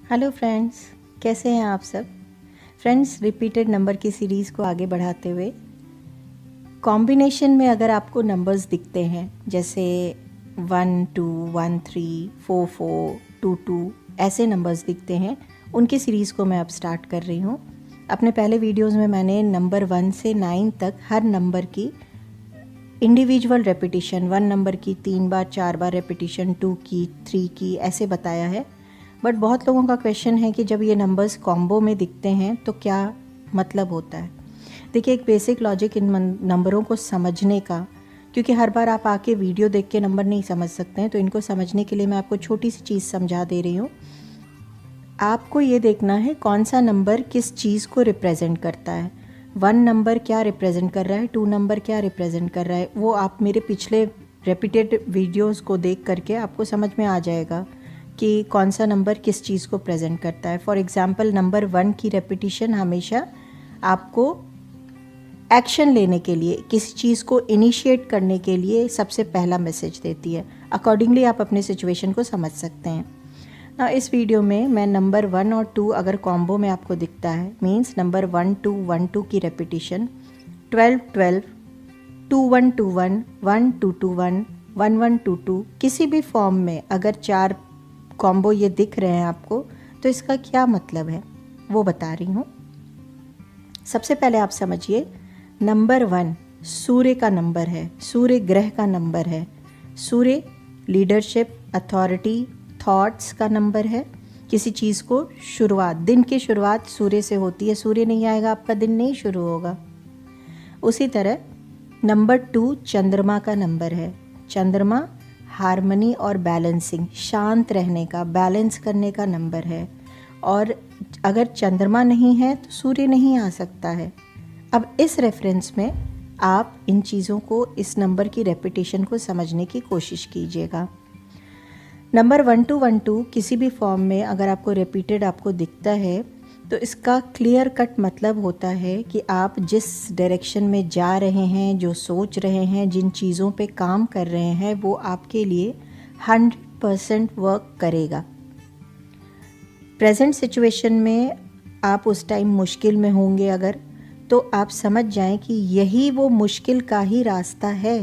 Hello friends, कैसे हैं आप सब। फ्रेंड्स, रिपीटेड नंबर की सीरीज़ को आगे बढ़ाते हुए कॉम्बिनेशन में अगर आपको नंबर्स दिखते हैं जैसे 1 2 1 3 4 4 2 2 ऐसे नंबर्स दिखते हैं, उनकी सीरीज़ को मैं अब स्टार्ट कर रही हूँ। अपने पहले वीडियोस में मैंने नंबर 1 से 9 तक हर नंबर की इंडिविजुअल रेपिटिशन, 1 नंबर की 3 बार 4 बार रेपिटिशन, 2 की 3 की ऐसे बताया है। बट बहुत लोगों का क्वेश्चन है कि जब ये नंबर्स कॉम्बो में दिखते हैं तो क्या मतलब होता है। देखिए, एक बेसिक लॉजिक इन नंबरों को समझने का, क्योंकि हर बार आप आके वीडियो देख के नंबर नहीं समझ सकते हैं, तो इनको समझने के लिए मैं आपको छोटी सी चीज़ समझा दे रही हूँ। आपको ये देखना है कौन सा नंबर किस चीज़ को रिप्रेजेंट करता है। 1 नंबर क्या रिप्रेजेंट कर रहा है, 2 नंबर क्या रिप्रेजेंट कर रहा है, वो आप मेरे पिछले रिपीटेड वीडियोज़ को देख करके आपको समझ में आ जाएगा कि कौन सा नंबर किस चीज़ को प्रेजेंट करता है। फॉर एग्ज़ाम्पल, नंबर 1 की रेपिटिशन हमेशा आपको एक्शन लेने के लिए, किसी चीज़ को इनिशिएट करने के लिए सबसे पहला मैसेज देती है। अकॉर्डिंगली आप अपने सिचुएशन को समझ सकते हैं ना। इस वीडियो में मैं नंबर 1 और 2 अगर कॉम्बो में आपको दिखता है, मीन्स नंबर 1 2 1 2 की रेपिटिशन 12 12 2 1 2 1 1 2 2 1 1 1 2 2 किसी भी फॉर्म में अगर 4 कॉम्बो ये दिख रहे हैं आपको, तो इसका क्या मतलब है वो बता रही हूँ। सबसे पहले आप समझिए, नंबर 1 सूर्य का नंबर है, सूर्य ग्रह का नंबर है। सूर्य लीडरशिप, अथॉरिटी, थॉट्स का नंबर है। किसी चीज़ को शुरुआत, दिन की शुरुआत सूर्य से होती है। सूर्य नहीं आएगा आपका दिन नहीं शुरू होगा। उसी तरह नंबर 2 चंद्रमा का नंबर है। चंद्रमा हार्मनी और बैलेंसिंग, शांत रहने का, बैलेंस करने का नंबर है। और अगर चंद्रमा नहीं है तो सूर्य नहीं आ सकता है। अब इस रेफरेंस में आप इन चीज़ों को, इस नंबर की रेपिटेशन को समझने की कोशिश कीजिएगा। नंबर 1 2 1 2 किसी भी फॉर्म में अगर आपको रिपीटेड आपको दिखता है, तो इसका क्लियर कट मतलब होता है कि आप जिस डायरेक्शन में जा रहे हैं, जो सोच रहे हैं, जिन चीज़ों पे काम कर रहे हैं, वो आपके लिए 100% वर्क करेगा। प्रेजेंट सिचुएशन में आप उस टाइम मुश्किल में होंगे अगर, तो आप समझ जाएं कि यही वो मुश्किल का ही रास्ता है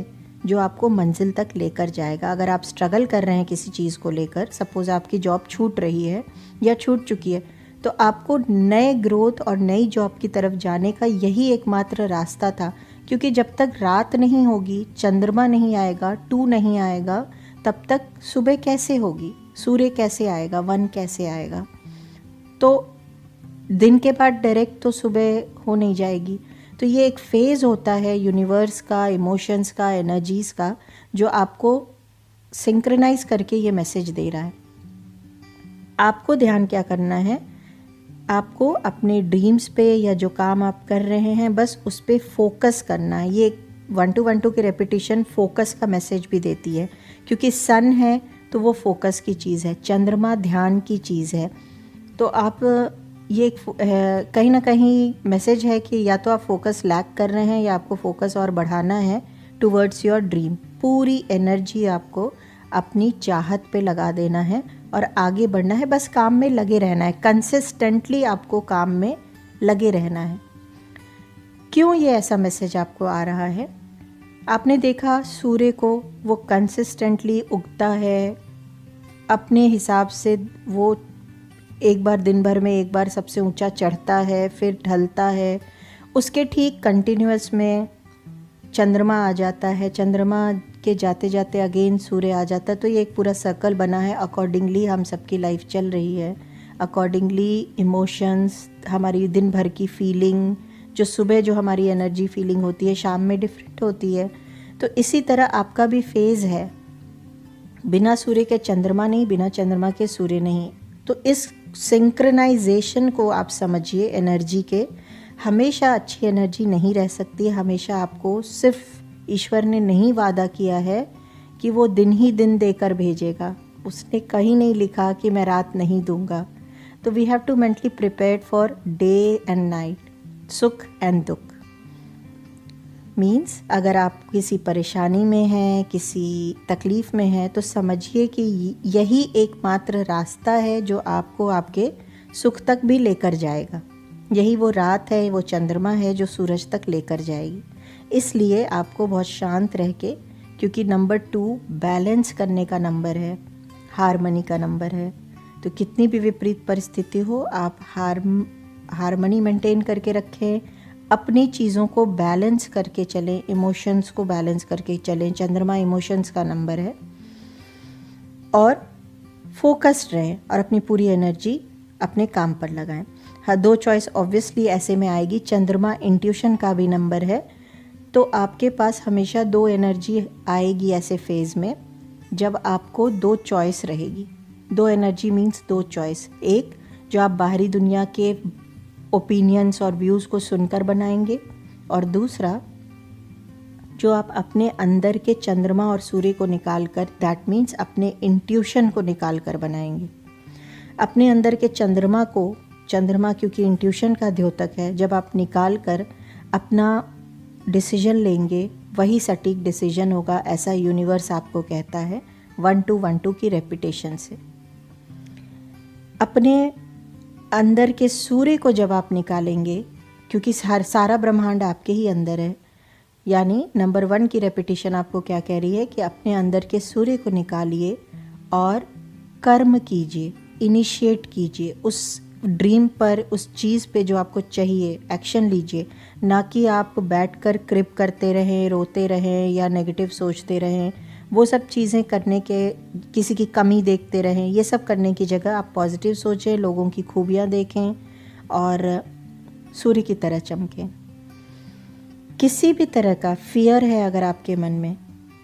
जो आपको मंजिल तक लेकर जाएगा। अगर आप स्ट्रगल कर रहे हैं किसी चीज़ को लेकर, सपोज़ आपकी जॉब छूट रही है या छूट चुकी है, तो आपको नए ग्रोथ और नई जॉब की तरफ जाने का यही एकमात्र रास्ता था। क्योंकि जब तक रात नहीं होगी, चंद्रमा नहीं आएगा, 2 नहीं आएगा, तब तक सुबह कैसे होगी, सूर्य कैसे आएगा, 1 कैसे आएगा। तो दिन के बाद डायरेक्ट तो सुबह हो नहीं जाएगी। तो ये एक फेज़ होता है यूनिवर्स का, इमोशंस का, एनर्जीज़ का, जो आपको सिंक्रोनाइज करके ये मैसेज दे रहा है। आपको ध्यान क्या करना है, आपको अपने ड्रीम्स पे या जो काम आप कर रहे हैं बस उस पर फोकस करना है। ये 1 2 1 2 की रेपिटेशन फोकस का मैसेज भी देती है, क्योंकि सन है तो वो फोकस की चीज़ है, चंद्रमा ध्यान की चीज़ है। तो आप ये कहीं ना कहीं मैसेज है कि या तो आप फोकस लैक कर रहे हैं या आपको फोकस और बढ़ाना है टुवर्ड्स योर ड्रीम। पूरी एनर्जी आपको अपनी चाहत पे लगा देना है और आगे बढ़ना है, बस काम में लगे रहना है, कंसिस्टेंटली आपको काम में लगे रहना है। क्यों ये ऐसा मैसेज आपको आ रहा है? आपने देखा सूर्य को, वो कंसिस्टेंटली उगता है अपने हिसाब से, वो एक बार दिन भर में एक बार सबसे ऊंचा चढ़ता है, फिर ढलता है। उसके ठीक कंटिन्यूअस में चंद्रमा आ जाता है, चंद्रमा के जाते जाते अगेन सूर्य आ जाता है। तो ये एक पूरा सर्कल बना है। अकॉर्डिंगली हम सबकी लाइफ चल रही है, अकॉर्डिंगली इमोशंस, हमारी दिन भर की फीलिंग, जो सुबह जो हमारी एनर्जी फीलिंग होती है, शाम में डिफरेंट होती है। तो इसी तरह आपका भी फेज़ है, बिना सूर्य के चंद्रमा नहीं, बिना चंद्रमा के सूर्य नहीं। तो इस सिंक्रोनाइजेशन को आप समझिए एनर्जी के। हमेशा अच्छी एनर्जी नहीं रह सकती, हमेशा आपको सिर्फ ईश्वर ने नहीं वादा किया है कि वो दिन ही दिन देकर भेजेगा। उसने कहीं नहीं लिखा कि मैं रात नहीं दूंगा। तो we have to mentally prepare for day and night, sukh and dukh. Means अगर आप किसी परेशानी में हैं, किसी तकलीफ़ में हैं, तो समझिए कि यही एकमात्र रास्ता है जो आपको आपके सुख तक भी लेकर जाएगा। यही वो रात है, वो चंद्रमा है जो सूरज तक लेकर जाएगी। इसलिए आपको बहुत शांत रह के, क्योंकि नंबर 2 बैलेंस करने का नंबर है, हारमनी का नंबर है, तो कितनी भी विपरीत परिस्थिति हो आप हारमनी मेंटेन करके रखें, अपनी चीज़ों को बैलेंस करके चलें, इमोशंस को बैलेंस करके चलें। चंद्रमा इमोशंस का नंबर है। और फोकस्ड रहें और अपनी पूरी एनर्जी अपने काम पर लगाएं। हाँ, 2 चॉइस ऑब्वियसली ऐसे में आएगी। चंद्रमा इंट्यूशन का भी नंबर है, तो आपके पास हमेशा 2 एनर्जी आएगी ऐसे फेज़ में जब आपको 2 चॉइस रहेगी। 2 एनर्जी मीन्स 2 चॉइस। एक जो आप बाहरी दुनिया के ओपिनियंस और व्यूज़ को सुनकर बनाएंगे, और दूसरा जो आप अपने अंदर के चंद्रमा और सूर्य को निकाल कर, दैट मीन्स अपने इंट्यूशन को निकाल कर बनाएंगे। अपने अंदर के चंद्रमा क्योंकि इंट्यूशन का द्योतक है, जब आप निकाल कर अपना डिसीजन लेंगे वही सटीक डिसीजन होगा, ऐसा यूनिवर्स आपको कहता है 1212 की रेपिटेशन से। अपने अंदर के सूर्य को जब आप निकालेंगे, क्योंकि सारा ब्रह्मांड आपके ही अंदर है, यानी नंबर 1 की रेपिटेशन आपको क्या कह रही है कि अपने अंदर के सूर्य को निकालिए और कर्म कीजिए, इनिशिएट कीजिए उस ड्रीम पर, उस चीज़ पे जो आपको चाहिए, एक्शन लीजिए। ना कि आप बैठकर क्रिप करते रहें, रोते रहें या नेगेटिव सोचते रहें। वो सब चीज़ें करने के, किसी की कमी देखते रहें, ये सब करने की जगह आप पॉजिटिव सोचें, लोगों की खूबियाँ देखें और सूर्य की तरह चमकें। किसी भी तरह का फियर है अगर आपके मन में,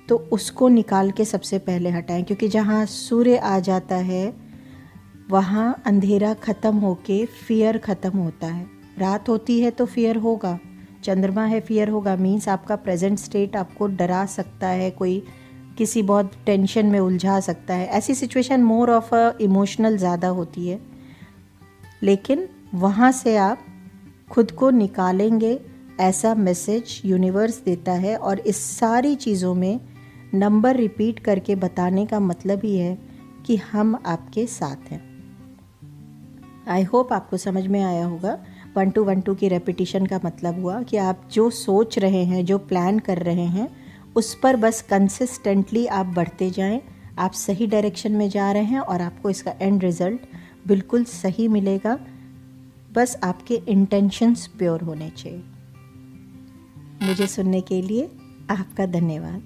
तो उसको निकाल के सबसे पहले हटाएं, क्योंकि जहाँ सूर्य आ जाता है वहाँ अंधेरा ख़त्म होके फियर ख़त्म होता है। रात होती है तो फियर होगा, चंद्रमा है फियर होगा। मीन्स आपका प्रेजेंट स्टेट आपको डरा सकता है, कोई किसी बहुत टेंशन में उलझा सकता है। ऐसी situation more of a emotional ज़्यादा होती है, लेकिन वहाँ से आप खुद को निकालेंगे, ऐसा मैसेज यूनिवर्स देता है। और इस सारी चीज़ों में नंबर रिपीट करके बताने का मतलब ही है कि हम आपके साथ हैं। आई होप आपको समझ में आया होगा। 1212 की रेपिटेशन का मतलब हुआ कि आप जो सोच रहे हैं, जो प्लान कर रहे हैं, उस पर बस कंसिस्टेंटली आप बढ़ते जाएं। आप सही डायरेक्शन में जा रहे हैं और आपको इसका एंड रिज़ल्ट बिल्कुल सही मिलेगा। बस आपके इंटेंशंस प्योर होने चाहिए। मुझे सुनने के लिए आपका धन्यवाद।